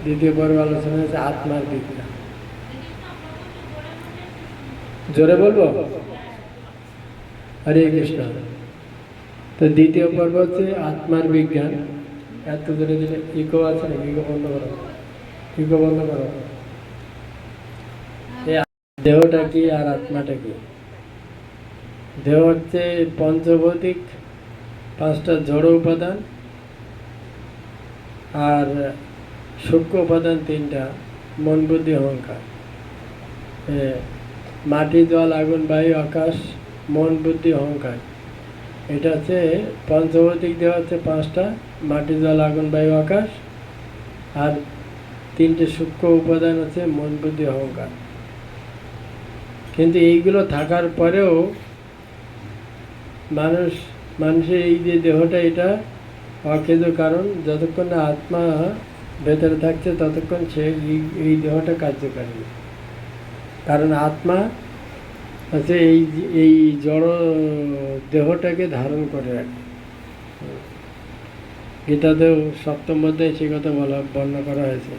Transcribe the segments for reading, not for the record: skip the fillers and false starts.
দ্বিতীয় পর্ব আলোচনা হচ্ছে আত্মার বিজ্ঞান। জোরে বলবো? হরে কৃষ্ণ। তো দ্বিতীয় পর্ব হচ্ছে আত্মার বিজ্ঞান। এত জোরে দিলে ইকো আছে না? ইকো বন্ধ করো, ইকো বন্ধ করো। দেহটা কি আর আত্মাটা কি? দেহ হচ্ছে পঞ্চভৌতিক পাঁচটা জড় উপাদান, আর সূক্ষ্ম উপাদান তিনটা, মন বুদ্ধি অহংকার। মাটি জল আগুন বায়ু আকাশ, মন বুদ্ধি অহংকার। এটা হচ্ছে পঞ্চভৌতিক দেহ হচ্ছে পাঁচটা, মাটি জল আগুন বায়ু আকাশ, আর তিনটে সূক্ষ্ম উপাদান হচ্ছে মন বুদ্ধি অহংকার। কিন্তু এইগুলো থাকার পরেও মানুষের এই যে দেহটা, এটা অকেজ, কারণ যতক্ষণ না আত্মা ভেতরে থাকছে ততক্ষণ সে এই দেহটা কার্যকারী। কারণ আত্মা হচ্ছে এই জড় দেহটাকে ধারণ করে রাখে। গীতাতেও সপ্তম অধ্যায়ে সে কথা বর্ণনা করা হয়েছে।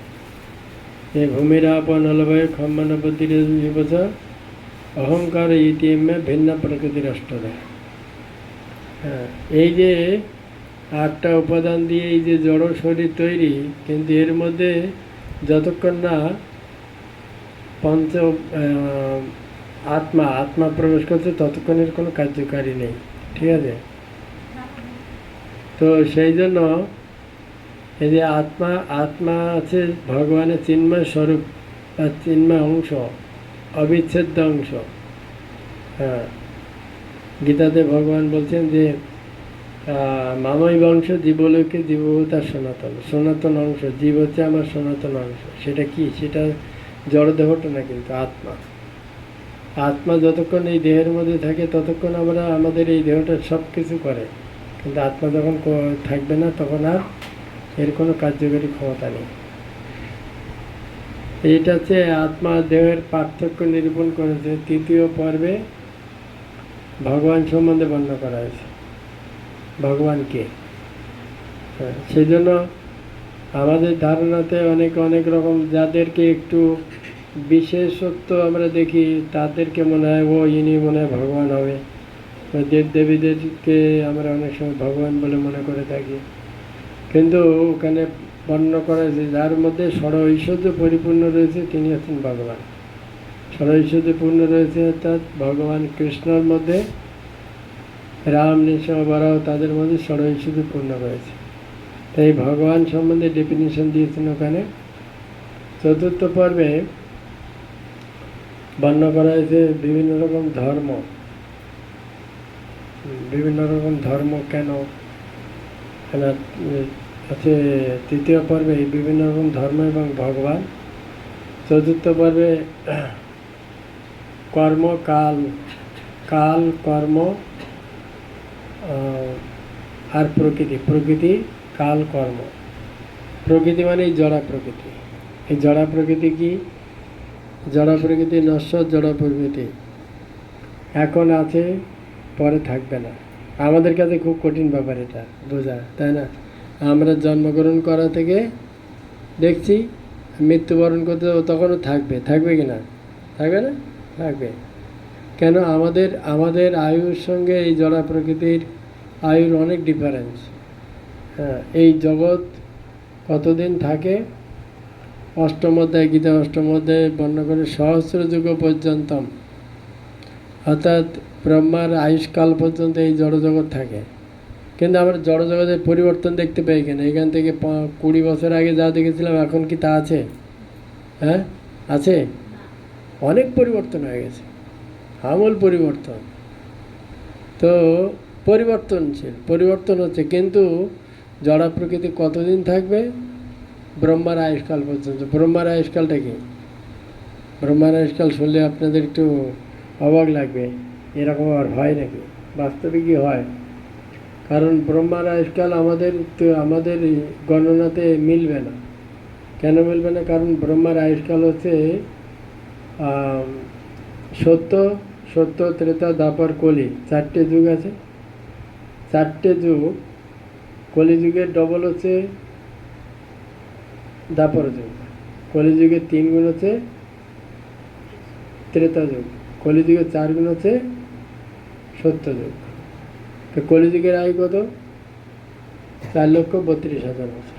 এই ভূমিরাপন অলভয় ক্ষম্মন বুদ্ধির বছর অহংকার ইতিমে ভিন্ন প্রকৃতির অষ্টরে। হ্যাঁ, এই যে আটটা উপাদান দিয়ে এই যে জড় শরীর তৈরি, কিন্তু এর মধ্যে যতক্ষণ না পঞ্চ আত্মা প্রবেশ করছে ততক্ষণের কোনো কার্যকারী নেই। ঠিক আছে? তো সেই জন্য এই যে আত্মা আছে ভগবানের চিন্ময় স্বরূপ বা চিন্ময় অংশ, অবিচ্ছেদ্য অংশ। হ্যাঁ, গীতাতে ভগবান বলছেন যে মামই বংশ জীবলোকে জীবভূতার সনাতন অংশ। জীব হচ্ছে আমার সনাতন অংশ। সেটা কি? সেটা জড়দেহটা না, কিন্তু আত্মা যতক্ষণ এই দেহের মধ্যে থাকে ততক্ষণ আমরা আমাদের এই দেহটা সব কিছু করে, কিন্তু আত্মা যখন থাকবে না তখন আর এর কোনো কার্যকরী ক্ষমতা নেই। এইটা হচ্ছে আত্মা দেহের পার্থক্য নিরূপণ করেছে তৃতীয় পর্বে। ভগবান সম্বন্ধে বর্ণনা করা হয়েছে, ভগবানকে। সেই জন্য আমাদের ধারণাতে অনেক রকম, যাদেরকে একটু বিশেষত্ব আমরা দেখি তাদেরকে মনে হয় ইনি মনে হয় ভগবান হবে। দেব দেবীদেরকে আমরা অনেক সময় ভগবান বলে মনে করে থাকি, কিন্তু ওখানে বর্ণনা করা হয়েছে যার মধ্যে ষড় ঐশ্বর্য পরিপূর্ণ রয়েছে তিনি হচ্ছেন ভগবান। ষড় ঐশ্বর্য পূর্ণ রয়েছে অর্থাৎ ভগবান কৃষ্ণর মধ্যে, রাম নৃসিংহ বরাহ তাদের মধ্যে ষড় ঐশ্বর্য পূর্ণ রয়েছে। তাই ভগবান সম্বন্ধে ডেফিনিশন দিয়েছেন ওখানে। চতুর্থ পর্বে বর্ণনা করা হয়েছে বিভিন্ন রকম ধর্ম কেন আছে। তৃতীয় পর্বে বিভিন্ন রকম ধর্ম এবং ভগবান। চতুর্থ পর্বে কর্ম, কাল কর্ম আর প্রকৃতি কাল কর্ম। প্রকৃতি মানে এই জড়া প্রকৃতি। এই জড়া প্রকৃতি কি? জড়া প্রকৃতি নশ্বর জড়া প্রকৃতি, এখন আছে পরে থাকবে না। আমাদের কাছে খুব কঠিন ব্যাপার এটা বোঝা, তাই না? আমরা জন্মগ্রহণ করা থেকে দেখছি মৃত্যুবরণ করতে তখনও থাকবে কি না? থাকবে না? থাকবে। কেন? আমাদের আয়ুর সঙ্গে এই জড়া প্রকৃতির আয়ুর অনেক ডিফারেন্স। হ্যাঁ, এই জগৎ কতদিন থাকে? অষ্টম অধ্যায়, গীতা অষ্টম অধ্যায়ে বর্ণনা করে সহস্র যুগ পর্যন্তম, অর্থাৎ ব্রহ্মার আয়ুষ্কাল পর্যন্ত এই জড়জগৎ থাকে। কিন্তু আমরা জড়জগতের পরিবর্তন দেখতে পাই কেন? এখান থেকে 20 বছর আগে যা দেখেছিলাম এখন কি তা আছে? হ্যাঁ, আছে? অনেক পরিবর্তন হয়ে গেছে, আমূল পরিবর্তন। তো পরিবর্তন হচ্ছে, কিন্তু জড়া প্রকৃতি কতদিন থাকবে? ব্রহ্মার আয়ুষ্কাল পর্যন্ত। ব্রহ্মার আয়ুষ্কালটা কি? ব্রহ্মার আয়ুষ্কাল শুনলে আপনাদের একটু অবাক লাগবে, এরকম আর হয় নাকি? বাস্তবে কি হয়? কারণ ব্রহ্মার আয়ুষ্কাল আমাদের গণনাতে মিলবে না। কেন মিলবে না? কারণ ব্রহ্মার আয়ুষ্কাল হচ্ছে সত্য ত্রেতা দ্বাপর কলি, 4টে যুগ আছে। 4টে যুগ, কলিযুগের ডবল হচ্ছে দ্বাপর যুগ। কলিযুগের 3 গুণ হচ্ছে ত্রেতা যুগ, কলিযুগের 4 গুণ হচ্ছে সত্য যুগ। তো কলিযুগের আয়ু কত? 4,32,000 বছর।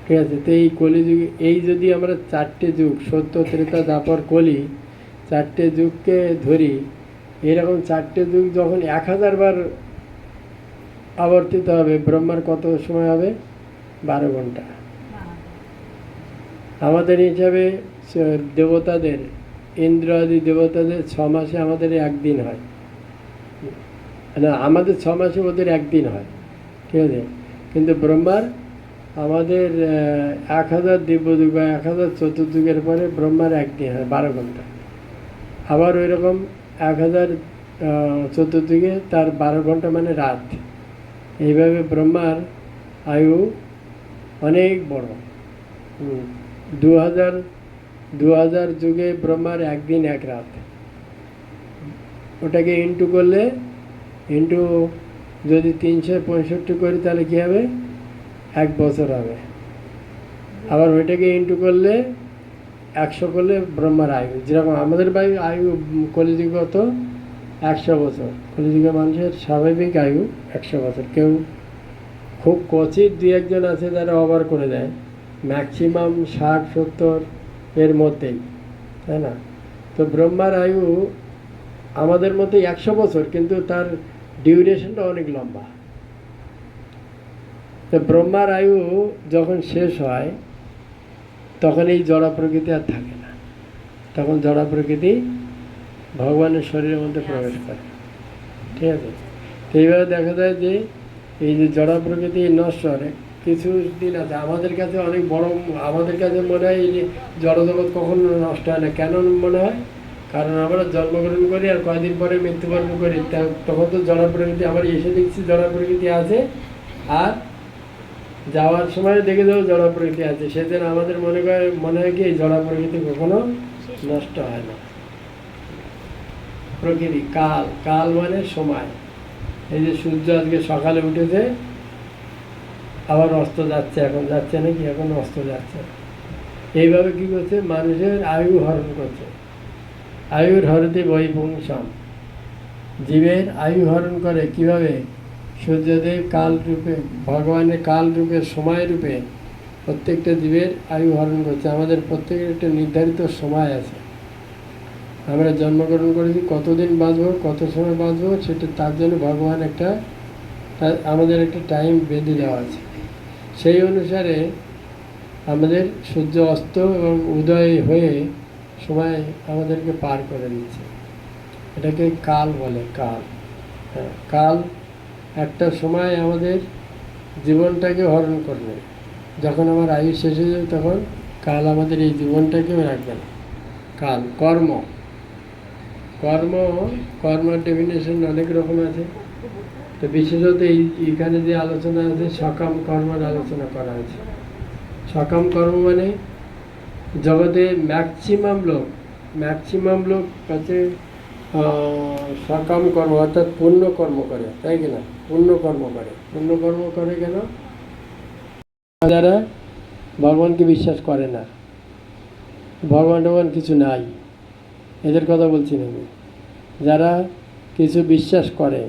ঠিক আছে, তো এই কলিযুগে এই যদি আমরা 4টে যুগ সত্য ত্রেতা দ্বাপর কলি 4টে যুগকে ধরি, এরকম 4টে যুগ যখন 1000 বার আবর্তিত হবে, ব্রহ্মার কত সময় হবে? 12 ঘন্টা। আমাদের হিসাবে দেবতাদের, ইন্দ্র আদি দেবতাদের 6 মাসে আমাদের 1 দিন হয় না, আমাদের 6 মাসে ওদের 1 দিন হয়। ঠিক আছে, কিন্তু ব্রহ্মার আমাদের 1000 দিব্যযুগ বা 1000 চতুর্যুগের পরে ব্রহ্মার 1 দিন হয় 12 ঘন্টা। আবার ওই রকম 1000 চতুর্যুগে তার 12 ঘন্টা মানে রাত। এইভাবে ব্রহ্মার আয়ু অনেক বড়। 2000 যুগে ব্রহ্মার 1 দিন 1 রাত। ওটাকে ইন্টু করলে, ইন্টু যদি 365 করি তাহলে কী হবে? 1 বছর হবে। আবার ওইটাকে ইন্টু করলে 100 করলে ব্রহ্মার আয়ু, যেরকম আমাদের আয়ু কলিযুগত 100 বছর। কলিযুগের মানুষের স্বাভাবিক আয়ু 100 বছর। কেউ খুব ক্বচিত 2-1 আছে যারা ওভার করে দেয়, ম্যাক্সিমাম 60-70 এর মধ্যেই, তাই না? তো ব্রহ্মার আয়ু আমাদের মধ্যে 100 বছর, কিন্তু তার ডিউরেশনটা অনেক লম্বা। তো ব্রহ্মার আয়ু যখন শেষ হয় তখন এই জড়া প্রকৃতি আর থাকে না, তখন জড়া প্রকৃতি ভগবানের শরীরের মধ্যে প্রবেশ করে। ঠিক আছে, তো এইভাবে দেখা যায় যে এই যে জড়া প্রকৃতি নশ্বর কিছু দিন আছে। আমাদের কাছে অনেক বড়, আমাদের কাছে মনে হয় এই যে জড়জগৎ কখনো নষ্ট হয় না। কেন মনে হয়? কারণ আমরা জন্মগ্রহণ করি আর কয়েকদিন পরে মৃত্যুবরণ করি, তখন তো জড়া প্রকৃতি, আমরা এসে দেখছি জড়া প্রকৃতি আছে, আর যাওয়ার সময় দেখে যাও জড়া প্রকৃতি আছে। সেদিন আমাদের মনে হয় কি এই জড়া প্রকৃতি কখনো নষ্ট হয় না। প্রকৃতি কাল, কাল মানে সময়। এই যে সূর্য আজকে সকালে উঠেছে, আবার অস্ত যাচ্ছে, এখন যাচ্ছে নাকি, এখন অস্ত যাচ্ছে। এইভাবে কি করছে? মানুষের আয়ু হরণ করছে। আয়ুর হরতে বৈপুংসাম, জীবের আয়ু হরণ করে কিভাবে? সূর্যদেব কাল রূপে, ভগবানের কাল রূপে, সময় রূপে প্রত্যেকটা জীবের আয়ু হরণ করছে। আমাদের প্রত্যেকের একটা নির্ধারিত সময় আছে। আমরা জন্মগ্রহণ করেছি, কতদিন বাঁচবো, কত সময় বাঁচবো, সেটা তার জন্য ভগবান আমাদের একটা টাইম বেঁধে দেওয়া আছে। সেই অনুসারে আমাদের সূর্য অস্ত এবং উদয় হয়ে সময় আমাদেরকে পার করে দিচ্ছে। এটাকে কাল বলে, কাল। হ্যাঁ, কাল একটা সময় আমাদের জীবনটাকে হরণ করবে। যখন আমার আয়ু শেষ হয়ে যাবে তখন কাল আমাদের এই জীবনটাকেও রাখবে না। কাল কর্ম, কর্মের ডেফিনেশন অনেক রকম আছে। তো বিশেষত এইখানে যে আলোচনা আছে সকাম কর্মের আলোচনা করা আছে। সকাম কর্ম মানে জগতে ম্যাক্সিমাম লোক কাছে সকাম কর্ম অর্থাৎ পুণ্য কর্ম করে, তাই কিনা? পুণ্য কর্ম করে কেন? যারা ভগবানকে বিশ্বাস করে না, ভগবান কিছু নাই, এদের কথা বলছি না আমি। যারা কিছু বিশ্বাস করে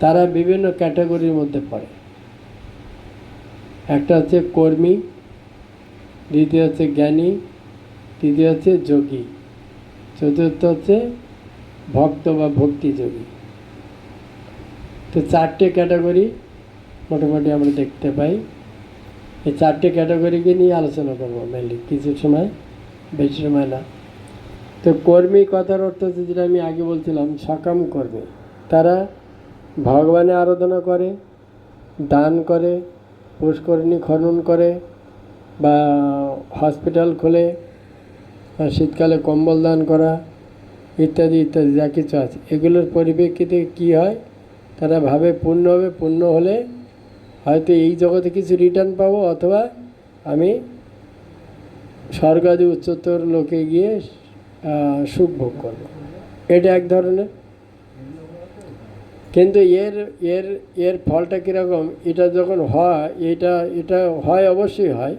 তারা বিভিন্ন ক্যাটাগরির মধ্যে পড়ে। একটা হচ্ছে কর্মী, দ্বিতীয় হচ্ছে জ্ঞানী, তৃতীয় হচ্ছে যোগী, চতুর্থ হচ্ছে ভক্ত বা ভক্তিযোগী। তো 4টে ক্যাটাগরি মোটামুটি আমরা দেখতে পাই। এই 4টে ক্যাটাগরিকে নিয়ে আলোচনা করবো মেনলি, কিছু সময়, বেশি সময় না। তো কর্মী কথার অর্থ হচ্ছে যেটা আমি আগে বলছিলাম, সকাম কর্মী। তারা ভগবানের আরাধনা করে, দান করে, পুষ্করিণী খনন করে, বা হসপিটাল খোলে, বা শীতকালে কম্বল দান করা, ইত্যাদি ইত্যাদি যা কিছু আছে। এগুলোর পরিপ্রেক্ষিতে কী হয়? তারা ভাবে পুণ্য হবে, পুণ্য হলে হয়তো এই জগতে কিছু রিটার্ন পাবো, অথবা আমি স্বর্গাদি উচ্চতর লোকে গিয়ে সুখ ভোগ করবো। এটা এক ধরনের। কিন্তু এর ফলটা কীরকম? এটা যখন হয়, এটা হয়, অবশ্যই হয়,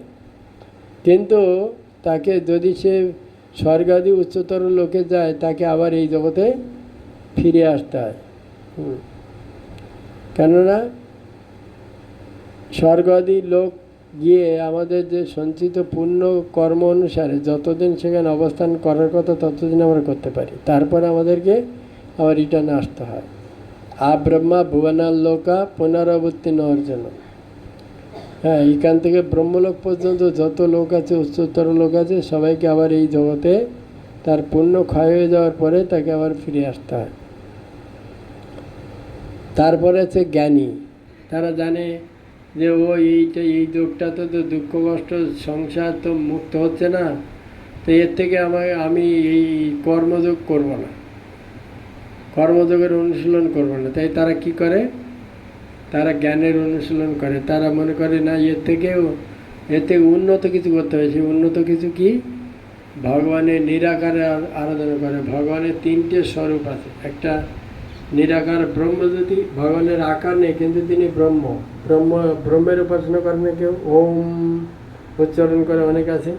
কিন্তু তাকে যদি সে স্বর্গাদি উচ্চতর লোকে যায়, তাকে আবার এই জগতে ফিরে আসতে হয়। কেননা স্বর্গাদি লোক গিয়ে আমাদের যে সঞ্চিত পুণ্য কর্ম অনুসারে যতদিন সেখানে অবস্থান করার কথা ততদিন আমরা করতে পারি, তারপরে আমাদেরকে আবার রিটার্নে আসতে হয়। ব্রহ্মা ভুবনার লোকা পুনরাবৃত্তি নেওয়ার জন্য। হ্যাঁ, এখান থেকে ব্রহ্মলোক পর্যন্ত যত লোক আছে, উচ্চতর লোক আছে, সবাইকে আবার এই জগতে তার পুণ্য ক্ষয় হয়ে যাওয়ার পরে তাকে আবার ফিরে আসতে হয়। তারপরে আছে জ্ঞানী। তারা জানে যে এই দুঃখটাতে তো দুঃখ কষ্ট সংসার তো মুক্ত হচ্ছে না, তো এর থেকে আমি এই কর্মযোগ করব না, কর্মযোগের অনুশীলন করব না। তাই তারা কি করে? তারা জ্ঞানের অনুশীলন করে। তারা মনে করে না, এর থেকে উন্নত কিছু করতে হবে। সেই উন্নত কিছু কি? ভগবানের নিরাকারে আরাধনা করে। ভগবানের তিনটে স্বরূপ আছে। একটা নিরাকার ব্রহ্মজ্যোতি, ভগবানের আকার নেই কিন্তু তিনি ব্রহ্মের উপাসনা করে না কেউ, ওম উচ্চারণ করে অনেক আছে,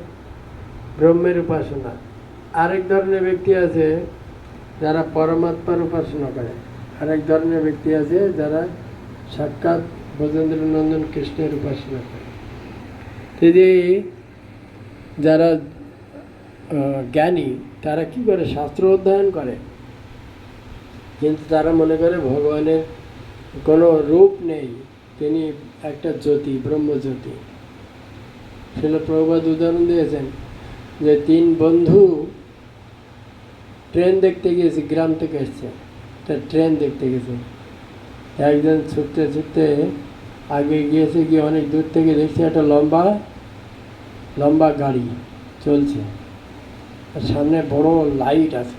ব্রহ্মের উপাসনা। আরেক ধরনের ব্যক্তি আছে যারা পরমাত্মার উপাসনা করে। আরেক ধরনের ব্যক্তি আছে যারা সাক্ষাৎ ব্রজেন্দ্র নন্দন কৃষ্ণের উপাসনা করে। যদি যারা জ্ঞানী, তারা কি করে? শাস্ত্র অধ্যয়ন করে, কিন্তু তারা মনে করে ভগবানের কোনো রূপ নেই, তিনি একটা জ্যোতি, ব্রহ্মজ্যোতি। শিল প্রভুপাদ উদাহরণ দিয়েছেন যে 3 বন্ধু ট্রেন দেখতে গিয়েছে, গ্রাম থেকে এসছে, তা ট্রেন দেখতে গেছে। একজন ছুটতে ছুটতে আগে গিয়েছে, গিয়ে অনেক দূর থেকে দেখছে একটা লম্বা গাড়ি চলছে, আর সামনে বড় লাইট আছে।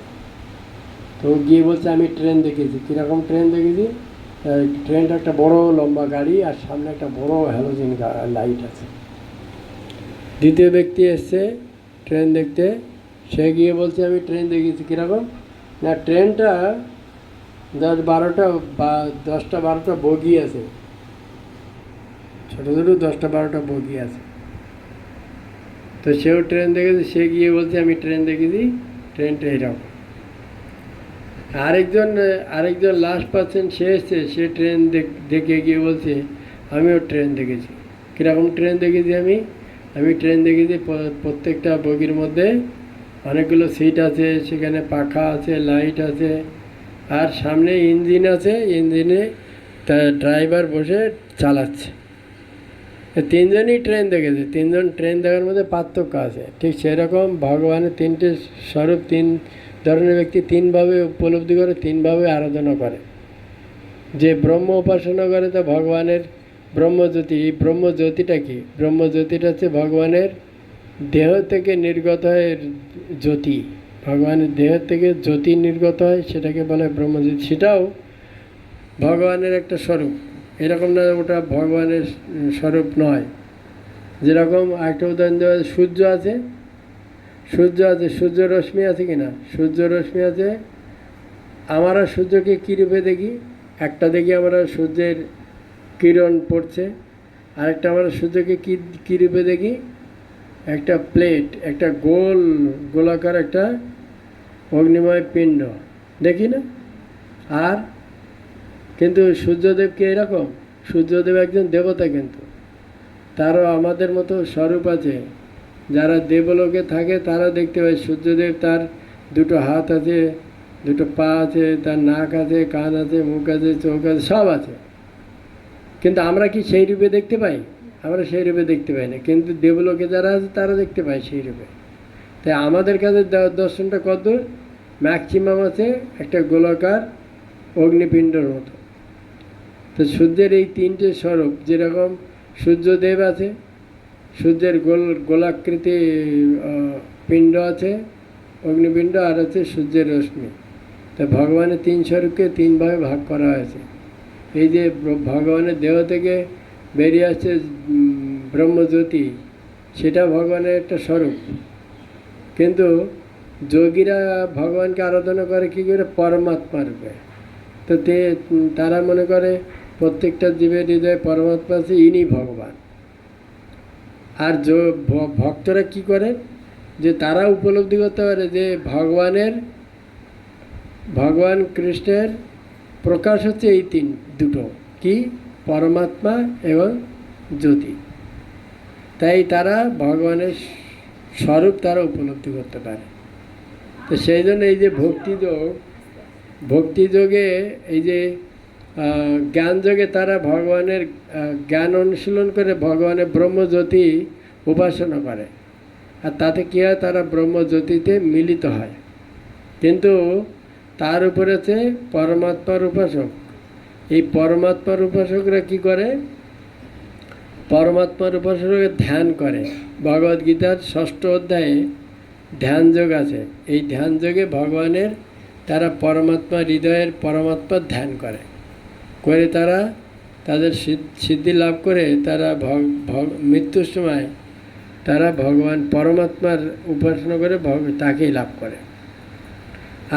তো গিয়ে বলছে, আমি ট্রেন দেখেছি। কীরকম ট্রেন দেখেছি? ট্রেনটা একটা বড় লম্বা গাড়ি, আর সামনে একটা বড় হ্যালোজেন লাইট আছে। দ্বিতীয় ব্যক্তি এসছে ট্রেন দেখতে, সে গিয়ে বলছে, আমি ট্রেন দেখেছি। কীরকম? না, ট্রেনটা 10-12টা বগি আছে, ছোটো ছোটো 10-12টা বগি আছে। তো সেও ট্রেন দেখেছে, সে গিয়ে বলছে, আমি ট্রেন দেখেছি, ট্রেনটা এরকম। আরেকজন লাস্ট পার্সেন্ট সে এসছে, সে ট্রেন দেখে গিয়ে বলছে, আমিও ট্রেন দেখেছি। কীরকম ট্রেন দেখেছি? আমি ট্রেন দেখেছি, প্রত্যেকটা বগির মধ্যে অনেকগুলো সিট আছে, সেখানে পাখা আছে, লাইট আছে, আর সামনে ইঞ্জিন আছে, ইঞ্জিনে ড্রাইভার বসে চালাচ্ছে। 3জনই ট্রেন দেখেছে। 3জন ট্রেন দেখার মধ্যে পার্থক্য আছে। ঠিক সেরকম ভগবানের 3টে স্বরূপ, 3 ধরনের ব্যক্তি 3ভাবে উপলব্ধি করে, 3ভাবে আরাধনা করে। যে ব্রহ্ম উপাসনা করে তা ভগবানের ব্রহ্মজ্যোতি। এই ব্রহ্মজ্যোতিটা কি? ব্রহ্মজ্যোতিটা হচ্ছে ভগবানের দেহ থেকে নির্গত হয় জ্যোতি। ভগবানের দেহ থেকে জ্যোতি নির্গত হয়, সেটাকে বলে ব্রহ্মজ্যোতি। সেটাও ভগবানের একটা স্বরূপ। এরকম না ওটা ভগবানের স্বরূপ নয়। যেরকম একটা উদাহরণ দেওয়া, সূর্য আছে, সূর্য রশ্মি আছে কিনা? সূর্য রশ্মি আছে। আমরা সূর্যকে কী রূপে দেখি? একটা দেখি আমরা সূর্যের কিরণ পড়ছে, আরেকটা আমরা সূর্যকে কী রূপে দেখি? একটা প্লেট, একটা গোলাকার একটা অগ্নিময় পিণ্ড দেখি না? আর কিন্তু সূর্যদেবকে এরকম, সূর্যদেব একজন দেবতা, কিন্তু তারও আমাদের মতো স্বরূপ আছে। যারা দেবলোকে থাকে তারা দেখতে পায় সূর্যদেব, তার 2টো হাত আছে, 2টো পা আছে, তার নাক আছে, কান আছে, মুখ আছে, চোখ আছে, সব আছে। কিন্তু আমরা কি সেই রূপে দেখতে পাই? আমরা সেই রূপে দেখতে পাই না, কিন্তু দেবলোকে যারা আছে তারা দেখতে পায় সেই রূপে। তাই আমাদের কাছে দর্শনটা কত ম্যাক্সিমাম আছে একটা গোলাকার অগ্নিপিণ্ডর মতো। তো সূর্যের এই 3টে স্বরূপ, যেরকম সূর্যদেব আছে, সূর্যের গোলাকৃতি পিণ্ড আছে, অগ্নিপিণ্ড, আর আছে সূর্যের রশ্মি। তো ভগবানের 3 স্বরূপকে 3ভাবে ভাগ করা হয়েছে। এই যে ভগবানের দেহ থেকে বেরিয়ে আসছে ব্রহ্মজ্যোতি, সেটা ভগবানের একটা স্বরূপ। কিন্তু যোগীরা ভগবানকে আরাধনা করে কী করে? পরমাত্মা রূপে। তো তারা মনে করে প্রত্যেকটা জীবের হৃদয়ে পরমাত্মা আছে, ইনি ভগবান। আর ভক্তরা কি করে, যে তারা উপলব্ধি করতে পারে যে ভগবান কৃষ্ণের প্রকাশ হচ্ছে এই দুটো, কি পরমাত্মা এবং জ্যোতি। তাই তারা ভগবানের স্বরূপ তারা উপলব্ধি করতে পারে। তো সেই জন্য এই যে ভক্তিযোগে এই যে জ্ঞানযোগে তারা ভগবানের জ্ঞান অনুশীলন করে ভগবানের ব্রহ্মজ্যোতি উপাসনা করে, আর তাতে কী হয়, তারা ব্রহ্মজ্যোতিতে মিলিত হয়। কিন্তু তার উপরে হচ্ছে পরমাত্মার উপাসক। এই পরমাত্মার উপাসকরা কি করে, পরমাত্মার উপাসকের ধ্যান করে। ভগবদ্গীতার 6ষ্ঠ অধ্যায়ে ধ্যান যোগ আছে। এই ধ্যান যোগে ভগবানের তারা পরমাত্মা হৃদয়ের পরমাত্মার ধ্যান করে তারা তাদের সিদ্ধি লাভ করে তারা মৃত্যুর সময় তারা ভগবান পরমাত্মার উপাসনা করে তাকেই লাভ করে।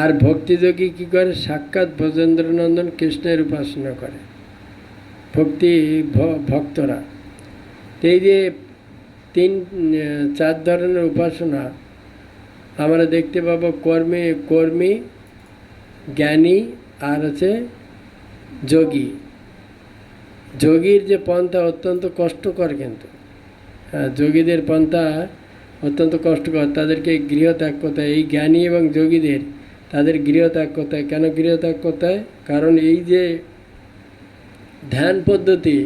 আর ভক্তিযোগী কী করে, সাক্ষাৎ ব্রজেন্দ্রনন্দন কৃষ্ণের উপাসনা করে ভক্তরা। এই যে 4 ধরনের উপাসনা আমরা দেখতে পাবো, কর্মী, জ্ঞানী, আর হচ্ছে যোগীর যে পন্থা অত্যন্ত কষ্টকর, কিন্তু যোগীদের পন্থা অত্যন্ত কষ্টকর। তাদেরকে গৃহত্যাগ করতে হয়। এই জ্ঞানী এবং যোগীদের তাদের গৃহত্যাগ করতে হয়। কেন গৃহত্যাগ করতে হয়? কারণ এই যে ধ্যান পদ্ধতি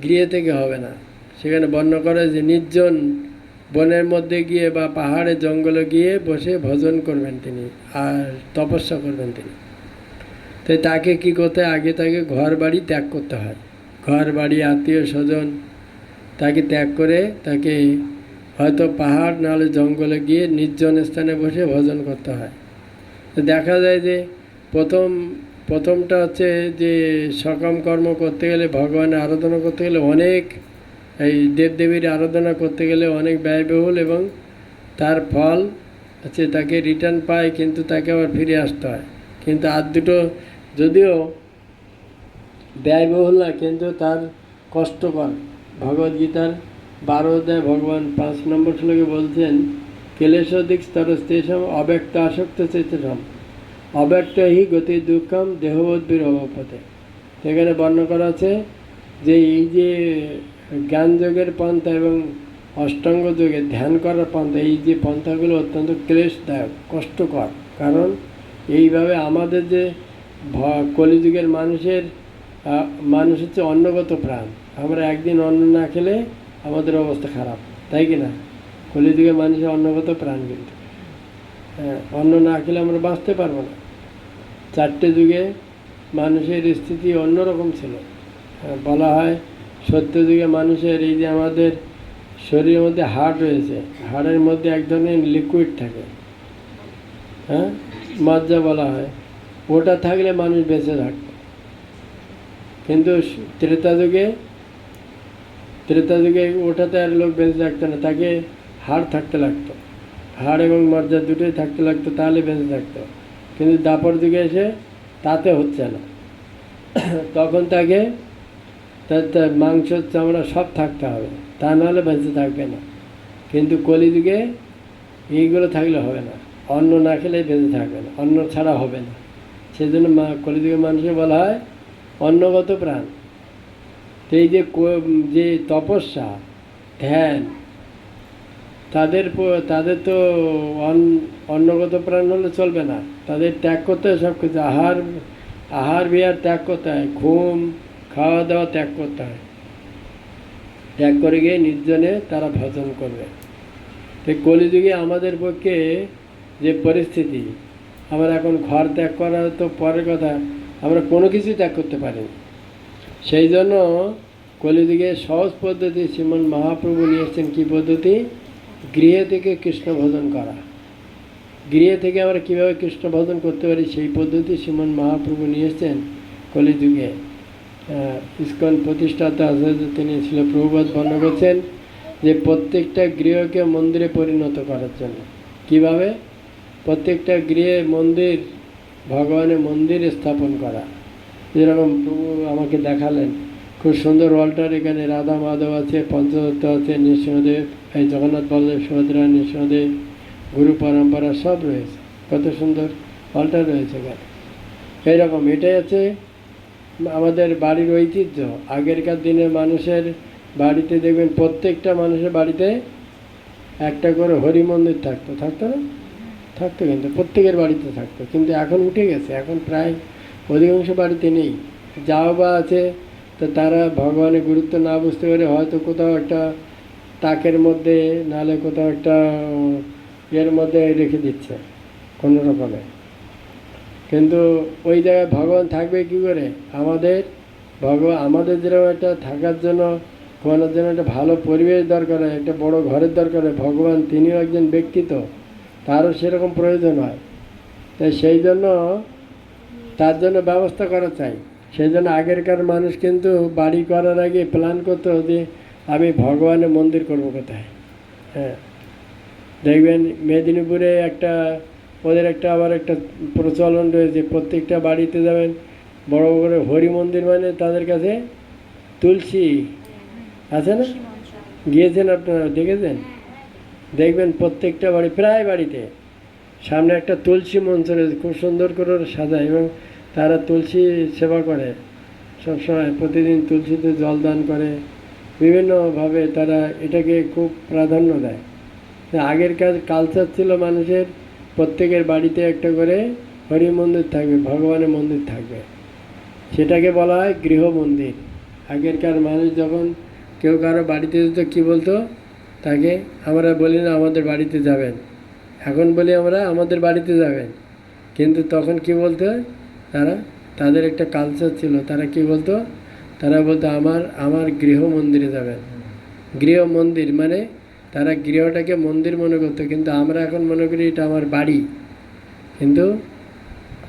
গৃহে থেকে হবে না। সেখানে বর্ণনা করে যে নির্জন বনের মধ্যে গিয়ে বা পাহাড়ে জঙ্গলে গিয়ে বসে ভজন করবেন তিনি, আর তপস্যা করবেন তিনি। তাই তাকে কী করতে হয়, আগে তাকে ঘর বাড়ি ত্যাগ করতে হয়। ঘর বাড়ি, আত্মীয় স্বজন তাকে ত্যাগ করে তাকে হয়তো পাহাড় নাহলে জঙ্গলে গিয়ে নির্জন স্থানে বসে ভজন করতে হয়। তো দেখা যায় যে প্রথমটা হচ্ছে যে সকাম কর্ম করতে গেলে, ভগবানের আরাধনা করতে গেলে অনেক, এই দেবদেবীর আরাধনা করতে গেলে অনেক ব্যয়বহুল, এবং তার ফল হচ্ছে তাকে রিটার্ন পায়, কিন্তু তাকে আবার ফিরে আসতে হয়। কিন্তু আর দুটো যদিও ব্যয়বহুল না, কিন্তু তার কষ্টকর। ভগবদ্গীতার 12 অধ্যায় ভগবান 5 নম্বর শ্লোকে বলছেন, ক্লেশোদিক স্তরস্তেষম অব্যক্ত আসক্ত চেতনম অব্যক্ত হি গতি দুঃখম দেহবোধবির অবপথে। সেখানে বর্ণনা করা আছে যে এই যে জ্ঞানযোগের পন্থা এবং অষ্টাঙ্গ যোগে ধ্যান করার পন্থা, এই যে পন্থাগুলো অত্যন্ত ক্লেশদায়ক, কষ্টকর। কারণ এইভাবে আমাদের যে কলিযুগের মানুষ হচ্ছে অন্নগত প্রাণ। আমরা একদিন অন্ন না খেলে আমাদের অবস্থা খারাপ, তাই কি না? কলিযুগের মানুষের অন্নগত প্রাণ, কিন্তু অন্ন না খেলে আমরা বাঁচতে পারবো না। 4টে যুগে মানুষের স্থিতি অন্যরকম ছিল। বলা হয় সত্যযুগে মানুষের এই যে আমাদের শরীরের মধ্যে হাড় রয়েছে, হাড়ের মধ্যে এক ধরনের লিকুইড থাকে, মজ্জা বলা হয়, ওটা থাকলে মানুষ বেঁচে থাকত। কিন্তু ত্রেতা যুগে ওটাতে আর লোক বেঁচে থাকতো না, তাকে হাড় থাকতে লাগতো, হাড় এবং মজ্জা দুটোই থাকতে লাগতো, তাহলে বেঁচে থাকতো। কিন্তু দাপর যুগে এসে তাতে হচ্ছে না, তখন তাকে তার মাংস চামড়া সব থাকতে হবে, তা নাহলে বেঁচে থাকবে না। কিন্তু কলিযুগে এইগুলো থাকলে হবে না, অন্ন না খেলে বেঁচে থাকবে না, অন্ন ছাড়া হবে না। সেজন্য কলিযুগের মানুষকে বলা হয় অন্নগত প্রাণ। তো এই যে তপস্যা, ধ্যান, তাদের তো অন্নগত প্রাণ হলে চলবে না, তাদের ত্যাগ করতে হয় সব কিছু। আহার বিহার ত্যাগ করতে হয়, ঘুম খাওয়া দাওয়া ত্যাগ করতে হয়। ত্যাগ করে গিয়ে নির্জনে তারা ভজন করবে। তো কলিযুগে আমাদের পক্ষে যে পরিস্থিতি, আমরা এখন ঘর ত্যাগ করা তো পরের কথা, আমরা কোনো কিছুই ত্যাগ করতে পারিনি। সেই জন্য কলিযুগে সহজ পদ্ধতি শ্রীমন মহাপ্রভু নিয়ে এসেছেন। কী পদ্ধতি? গৃহে থেকে কৃষ্ণ ভজন করা। গৃহে থেকে আমরা কীভাবে কৃষ্ণ ভজন করতে পারি সেই পদ্ধতি শ্রীমন মহাপ্রভু নিয়ে এসেছেন কলিযুগে। ইস্কন প্রতিষ্ঠাতা আচার্য তিনি ছিল প্রভুপাদ বর্ণনা করছেন যে প্রত্যেকটা গৃহকে মন্দিরে পরিণত করার জন্য। কিভাবে? প্রত্যেকটা গৃহে ভগবানের মন্দির স্থাপন করা। যেরকম প্রভু আমাকে দেখালেন, খুব খুব সুন্দর অল্টার, এখানে রাধা মাধব আছে, পঞ্চতত্ত্ব আছে, নৃসিংহদেব, এই জগন্নাথ বলদেব, সুভদ্রা, নৃসিংহদেব, গুরু পরম্পরা সব রয়েছে। কত সুন্দর অল্টার রয়েছে এখানে। এইরকম এটাই আছে আমাদের বাড়ির ঐতিহ্য। আগেরকার দিনে মানুষের বাড়িতে দেখবেন প্রত্যেকটা মানুষের বাড়িতে একটা করে হরি মন্দির থাকতো, থাকতো না? থাকতো, কিন্তু প্রত্যেকের বাড়িতে থাকতো। কিন্তু এখন উঠে গেছে, এখন প্রায় অধিকাংশ বাড়িতে নেই। যাও বা আছে, তো তারা ভগবানের গুরুত্ব না বুঝতে পেরে হয়তো কোথাও একটা তাকের মধ্যে, নাহলে কোথাও একটা এর মধ্যে রেখে দিচ্ছে কোনো রকমে। কিন্তু ওই জায়গায় ভগবান থাকবে কী করে? আমাদের যেরকম একটা থাকার জন্য, ঘুমানোর জন্য একটা ভালো পরিবেশ দরকার হয়, একটা বড় ঘরের দরকার হয়, ভগবান তিনিও একজন ব্যক্তিত্ব, তারও সেরকম প্রয়োজন হয়। তাই সেই জন্য তার জন্য ব্যবস্থা করা চাই। সেই জন্য আগেরকার মানুষ কিন্তু বাড়ি করার আগে প্ল্যান করতো যে আমি ভগবানের মন্দির করবো কোথায়। হ্যাঁ, দেখবেন মেদিনীপুরে ওদের আবার একটা প্রচলন রয়েছে, প্রত্যেকটা বাড়িতে যাবেন বড় করে হরি মন্দির, মানে তাদের কাছে তুলসী আছে না? গিয়েছেন আপনারা, দেখেছেন? দেখবেন প্রত্যেকটা বাড়ি, প্রায় বাড়িতে সামনে একটা তুলসী মঞ্চ রয়েছে, খুব সুন্দর করে সাজায়, এবং তারা তুলসী সেবা করে সবসময়, প্রতিদিন তুলসীতে জল দান করে, বিভিন্নভাবে তারা এটাকে খুব প্রাধান্য দেয়। আগের কালচার ছিল মানুষের প্রত্যেকের বাড়িতে একটা করে হরি মন্দির থাকবে, ভগবানের মন্দির থাকবে, সেটাকে বলা হয় গৃহ মন্দির। আগেরকার মানুষ যখন কেউ কারো বাড়িতে যেত কী বলতো? তাকে আমরা বলি না আমাদের বাড়িতে যাবেন, এখন বলি আমরা আমাদের বাড়িতে যাবেন, কিন্তু তখন কি বলতো? তাদের একটা কালচার ছিল, তারা কি বলতো? তারা বলতো আমার গৃহ মন্দিরে যাবেন। গৃহ মন্দির মানে তারা গৃহটাকে মন্দির মনে করতো, কিন্তু আমরা এখন মনে করি এটা আমার বাড়ি, কিন্তু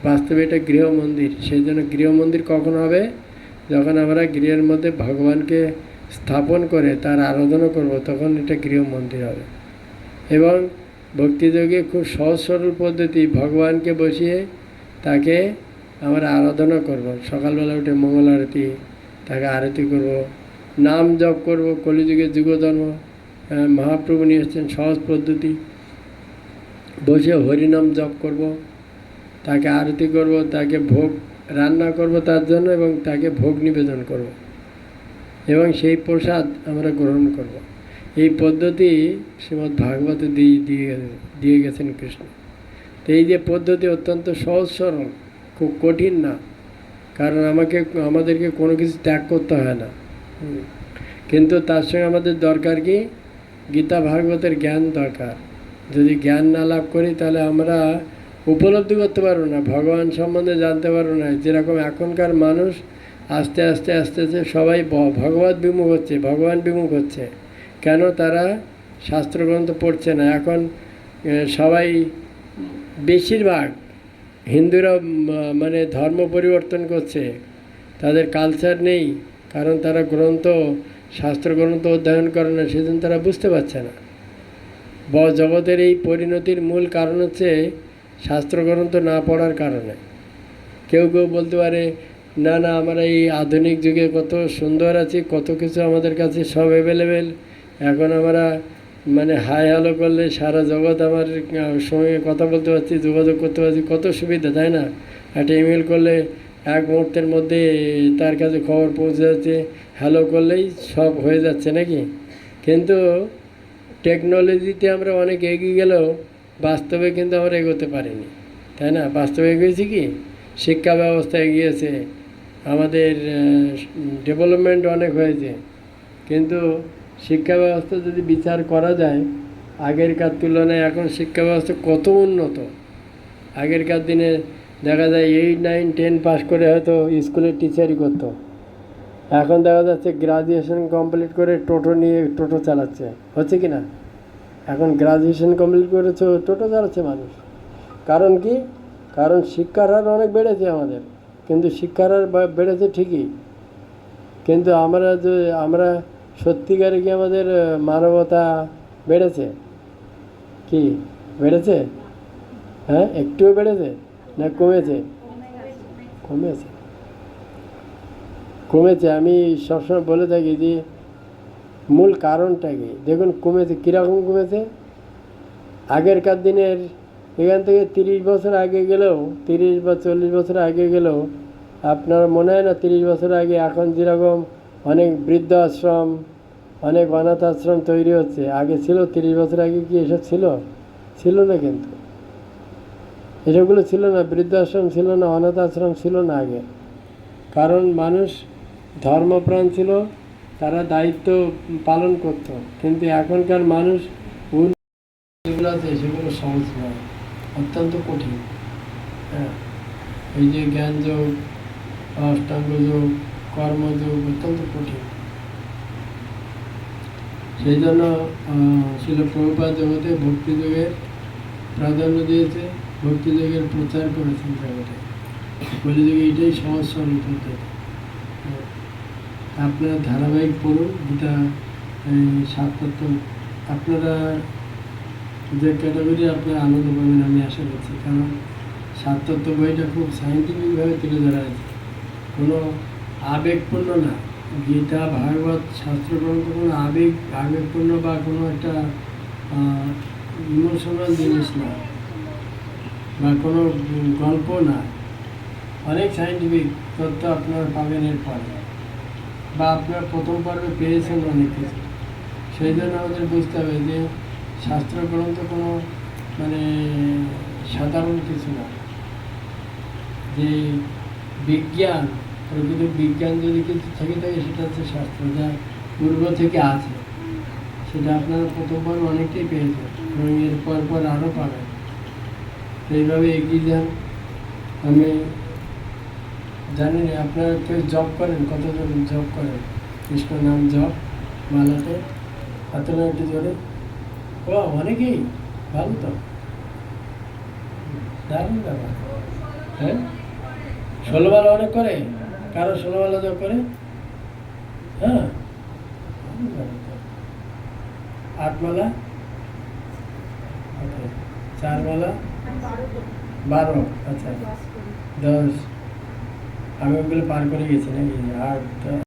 বাস্তবে এটা গৃহ মন্দির। সেই জন্য গৃহ মন্দির কখন হবে? যখন আমরা গৃহের মধ্যে ভগবানকে স্থাপন করে তার আরাধনা করব, তখন এটা গৃহ মন্দির হবে। এবং ভক্তিযোগে খুব সহজ সরল পদ্ধতি, ভগবানকে বসিয়ে তাকে আমরা আরাধনা করব। সকালবেলা উঠে মঙ্গল আরতি, তাকে আরতি করব, নাম জপ করব। কলিযুগের যুগধর্ম মহাপ্রভু নিয়ে এসেছেন সহজ পদ্ধতি, বসে হরিনাম জপ করব, তাকে আরতি করব, তাকে ভোগ রান্না করব তার জন্য, এবং তাকে ভোগ নিবেদন করব, এবং সেই প্রসাদ আমরা গ্রহণ করব। এই পদ্ধতি শ্রীমদ্ ভাগবতে দিয়ে গেছেন কৃষ্ণ। তো এই যে পদ্ধতি অত্যন্ত সহজ সরল, খুব কঠিন না, কারণ আমাদেরকে কোনো কিছু ত্যাগ করতে হয় না। কিন্তু তার সঙ্গে আমাদের দরকার কি? গীতা ভাগবতের জ্ঞান দরকার। যদি জ্ঞান না লাভ করি তাহলে আমরা উপলব্ধি করতে পারবো না, ভগবান সম্বন্ধে জানতে পারবো না। যেরকম এখনকার মানুষ আস্তে আস্তে আস্তে আস্তে সবাই ভগবান বিমুখ হচ্ছে। কেন? তারা শাস্ত্রগ্রন্থ পড়ছে না। এখন সবাই, বেশিরভাগ হিন্দুরা মানে ধর্ম পরিবর্তন করছে, তাদের কালচার নেই, কারণ তারা শাস্ত্রগ্রন্থ অধ্যয়ন করে না, সেজন্য তারা বুঝতে পারছে না। জগতের এই পরিণতির মূল কারণ হচ্ছে শাস্ত্রগ্রন্থ না পড়ার কারণে। কেউ বলতে পারে না আমরা এই আধুনিক যুগে কত সুন্দর আছি, কত কিছু আমাদের কাছে সব অ্যাভেলেবেল, এখন আমরা মানে হাই হ্যালো করলে সারা জগৎ আমার সঙ্গে কথা বলতে পারছি, যোগাযোগ করতে পারছি, কত সুবিধা, তাই না? একটা ইমেল করলে এক মুহূর্তের মধ্যে তার কাছে খবর পৌঁছে যাচ্ছে, হ্যালো করলেই সব হয়ে যাচ্ছে নাকি? কিন্তু টেকনোলজিতে আমরা অনেক এগিয়ে গেলেও বাস্তবে কিন্তু আমরা এগোতে পারিনি, তাই না? বাস্তবে এগিয়েছি কি? শিক্ষা ব্যবস্থা এগিয়েছে, আমাদের ডেভেলপমেন্ট অনেক হয়েছে, কিন্তু শিক্ষা ব্যবস্থা যদি বিচার করা যায় আগেরকার তুলনায় এখন শিক্ষা ব্যবস্থা কত উন্নত। আগেরকার দিনে দেখা যায় 8, 9, 10 পাস করে হয়তো স্কুলের টিচারই করতো, এখন দেখা যাচ্ছে গ্রাজুয়েশন কমপ্লিট করে টোটো চালাচ্ছে, হচ্ছে কি না? এখন গ্রাজুয়েশন কমপ্লিট করেছে টোটো চালাচ্ছে মানুষ। কারণ কি? কারণ শিক্ষার হার অনেক বেড়েছে আমাদের, কিন্তু শিক্ষার হার বেড়েছে ঠিকই, কিন্তু আমরা সত্যিকারে কি আমাদের মানবতা বেড়েছে? কি বেড়েছে? হ্যাঁ, একটুও বেড়েছে না কমেছে? কমেছে। কমেছে। আমি সবসময় বলে থাকি যে মূল কারণটা কি। দেখুন কমেছে, কীরকম কমেছে। আগেরকার দিনের এখান থেকে 30 বছর আগে গেলেও, 30 বা 40 বছর আগে গেলেও আপনার মনে হয় না 30 বছর আগে এখন যেরকম অনেক বৃদ্ধ আশ্রম, অনেক অনাথ আশ্রম তৈরি হচ্ছে, আগে ছিল? 30 বছর আগে কি এসব ছিল? ছিল না, কিন্তু এসবগুলো ছিল না। বৃদ্ধাশ্রম ছিল না, অনাথ আশ্রম ছিল না আগে। কারণ মানুষ ধর্মপ্রাণ ছিল, তারা দায়িত্ব পালন করত। কিন্তু এখনকার মানুষ যেগুলো আছে সেগুলো সহজ নয়, অত্যন্ত কঠিন। হ্যাঁ, এই যে জ্ঞান যোগ, অষ্টাঙ্গ যোগ, কর্মযোগ অত্যন্ত কঠিন। সেই জন্য শিল প্রভুপাদ জগতে ভক্তিযোগের প্রাধান্য দিয়েছে, ভক্তিযোগের প্রচার করেছেন জগতে। কলিযুগে এটাই সহজ সরল পদ্ধতি। আপনারা ধারাবাহিক পড়ুন গীতা, 7 তত্ত্ব। আপনারা যে ক্যাটাগরি আপনারা আনন্দ পাবেন আমি আশা করছি, কারণ 7 তত্ত্ব বইটা খুব সায়েন্টিফিকভাবে তুলে ধরা আছে, কোনো আবেগপূর্ণ না। গীতা, ভাগবত, শাস্ত্রগ্রন্থ কোনো আবেগপূর্ণ বা কোনো একটা ইমোশনাল জিনিস না, বা কোনো গল্প না। অনেক সায়েন্টিফিক তথ্য আপনারা পাবেন এরপরে, বা আপনারা প্রথম পর্বে পেয়েছেন অনেক কিছু। সেই জন্য আমাদের বুঝতে হবে যে শাস্ত্রগ্রন্থ কোনো মানে সাধারণ কিছু না। যে বিজ্ঞান, প্রকৃত বিজ্ঞান যদি কিছু থেকে থাকে সেটা হচ্ছে শাস্ত্র, যা পূর্ব থেকে আছে। সেটা আপনারা প্রথম পর্ব অনেকটাই পেয়েছেন এবং এরপর পর আরও পাবেন। এইভাবে এগিয়ে যান। আমি জানি না আপনারা কেউ জব করেন, কতজন জব করেন? কৃষ্ণ নাম জব মালাতে এত না একটু জোরে? ও অনেকেই, ভালো তো, দারুণ ব্যাপার। হ্যাঁ, 16 মালা অনেক করে। কারো 16 মালা জব করে? হ্যাঁ, 8 মালা, 4 মালা, 12, আচ্ছা 10। আমি ওগুলো পার করে গেছি নাকি? 8